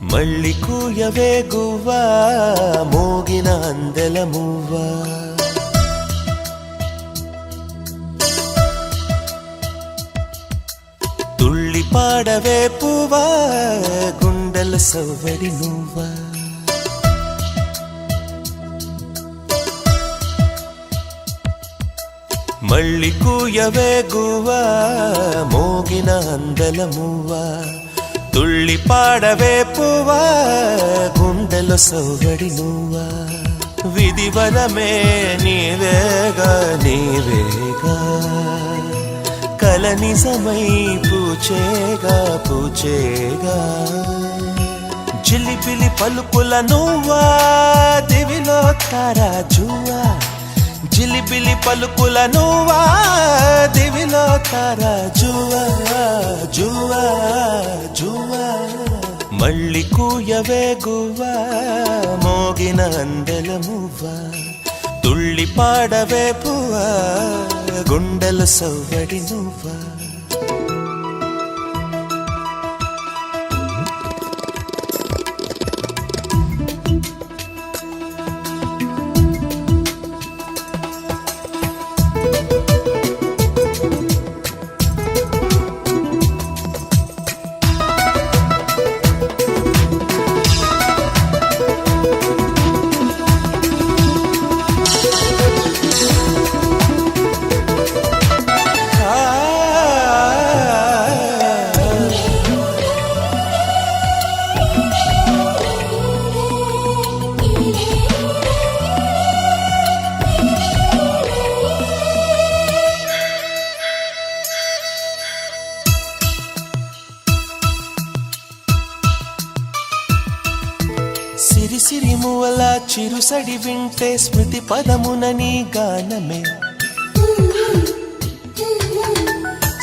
మళ్ళీ కూయవే గువ్వా మోగిన అందెల మువ్వా తుళ్ళి పాడవే పువ్వా గుండెల సవ్వడి నువ్వా మళ్ళీ కూయవే గువ్వా మోగిన అందెల మువ్వా తుళ్ళి పాడవే పువ్వా గుండెలో సవ్వడి నువ్వా విధివరమే నీవేగా నీవేగా కల నిజమై పూచేగా పూచేగా జిలిబిలి పలుకుల నువ్వా దివిలో తారా జువ్వా జిలిబిలి పలుకుల నువ్వా దివిలో తారా జువ్వా జువ్వా జువ్వా మళ్ళీ కూయవే గువ్వా మోగిన అందెల మువ్వా తుళ్ళి పాడవే పువ్వా గుండెలు సవ్వడి నువ్వా సిరి సిరి మువల చిరుసడి వింటే స్మృతి పదమున నీ గానమే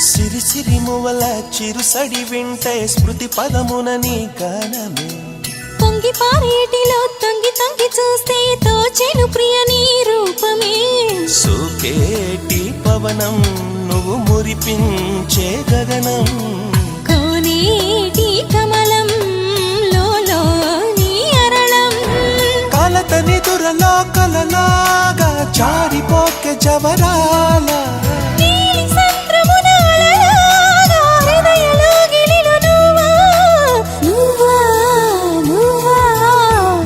సిరి సిరి మువల చిరుసడి వింటే స్మృతి పదమున నీ గానమే పొంగి పారేటిలో తొంగి తొంగి చూస్తే తోచెను ప్రియ నీ రూపమే సోకేటి పవనం నువ్వు మురిపించే గగనం కోనేటి కమలం కలతని దురలో కలలాగా జారిపోకే జవరాల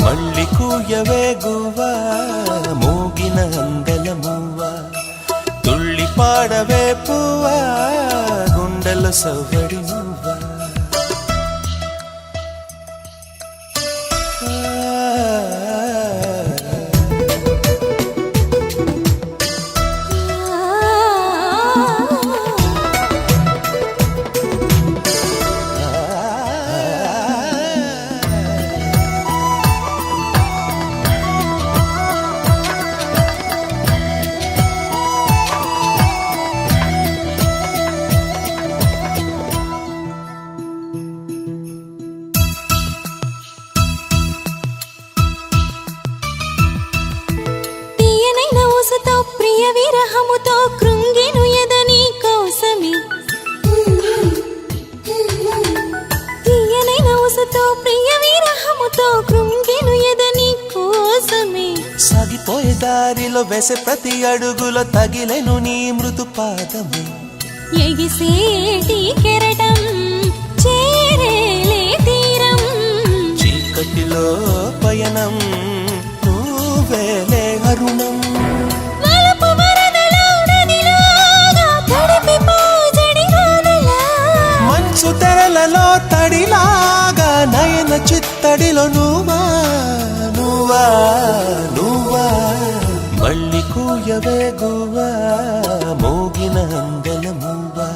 మళ్ళీ కూయవే గువ్వా మోగిన అందెల మువ్వా తుళ్ళి పాడవే పువ్వా గుండెల సవ్వడి నువ్వా ప్రియ విరహముతో కృంగెను ఎదని కోసమే తీయనైన ఊసతో ప్రియ విరహముతో కృంగెను ఎదని కోసమే సాగిపోయే దారిలో వేసే ప్రతి అడుగులో తగిలెను నీ మృదు పాదమే ఎగిసేటి కెరటం చేరేలే తీరం చీకటిలో పయనం నువ్వేలే అరుణం మంచు తెరలలో తడిలాగా నయన చిత్తడిలో నువ్వా నువ్వా నువ్వా మళ్ళీ కూయవే గువ్వా మోగిన అందెల మువ్వా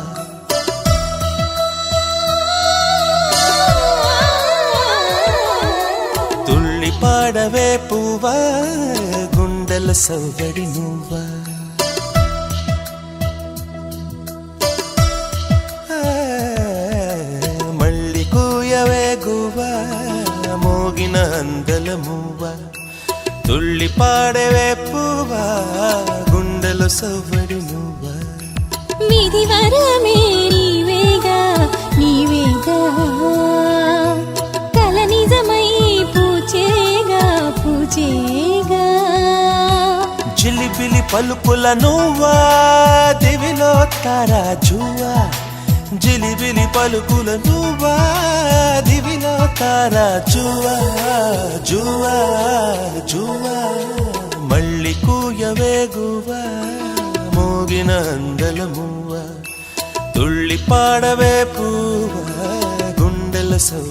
తుళ్ళి పాడవే పువ్వా గుండె గుండెల సౌదడి నువ్వా మళ్ళీ కూయవే గువ్వా మోగిన అందల మువ్వా తుళ్ళి పాడవే పువ్వా గుండెల సౌదడి నువ్వా విధి వరమే నీవేగా నీవేగా కల నిజమై పూచేగా పూచేగా జిలిబిలి పలుకుల నువ్వా దివిలో తారా జువా జిలిబిలి పలుకుల నువ్వా దివిలో తారా జువా జువా జువా మళ్ళీ కూయవే గువ్వా మోగిన అందల మువ్వా తుళ్ళి పాడవే పువ్వా గుండెల సౌ